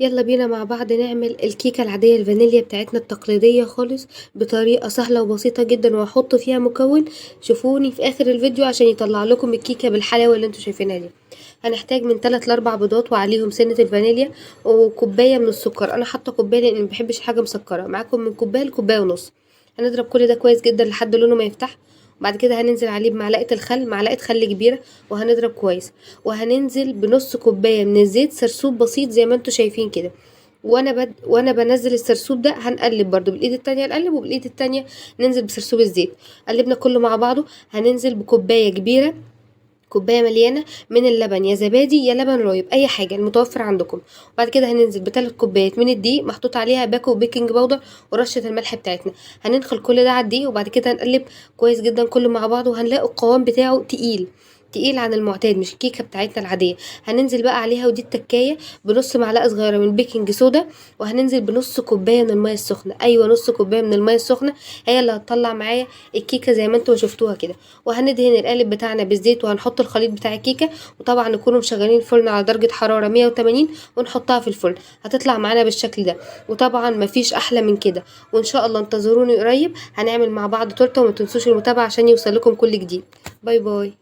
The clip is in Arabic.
يلا بينا مع بعض نعمل الكيكة العادية الفانيليا بتاعتنا التقليدية خالص بطريقة سهلة وبسيطة جدا، وهحط فيها مكون. شوفوني في اخر الفيديو عشان يطلع لكم الكيكة بالحلاوة اللي انتوا شايفينها دي. هنحتاج من 3 ل4 بيضات وعليهم سنة الفانيليا وكوباية من السكر. انا حاطة كوباية لان مبحبش حاجة مسكرة. معاكم من كوباية لكوباية ونص. هنضرب كل ده كويس جدا لحد لونه ما يفتح. وبعد كده هننزل عليه بمعلقة الخل، معلقة خل كبيرة، وهنضرب كويس. وهننزل بنص كوباية من الزيت سرسوب بسيط زي ما انتوا شايفين كده. وانا بنزل السرسوب ده هنقلب برضو بالايد التانية، نقلب وبالايد التانية ننزل بسرسوب الزيت. قلبنا كله مع بعضه. هننزل بكوباية كبيرة، كوبايه مليانه من اللبن، يا زبادي يا لبن رايب، اي حاجه المتوفر عندكم. وبعد كده هننزل ب3 كوبايات من الدقيق محطوط عليها باكو بيكنج باودر ورشه الملح بتاعتنا. هننخل كل ده على الدقيق وبعد كده هنقلب كويس جدا كله مع بعضه، وهنلاقي القوام بتاعه تقيل، تقيل عن المعتاد، مش الكيكه بتاعتنا العاديه. هننزل بقى عليها، ودي التكايه، بنص معلقه صغيره من البيكنج صودا. وهننزل بنص كوبايه من الميه السخنه، ايوه نص كوبايه من الميه السخنه، هي اللي هتطلع معايا الكيكه زي ما انتوا شفتوها كده. وهندهن القالب بتاعنا بالزيت، وهنحط الخليط بتاع الكيكه. وطبعا نكونوا مشغلين الفرن على درجه حراره 180، ونحطها في الفرن. هتطلع معانا بالشكل ده، وطبعا مفيش احلى من كده. وان شاء الله انتظروني قريب، هنعمل مع بعض تورته. وما تنسوش المتابعه عشان يوصل لكم كل جديد. باي باي.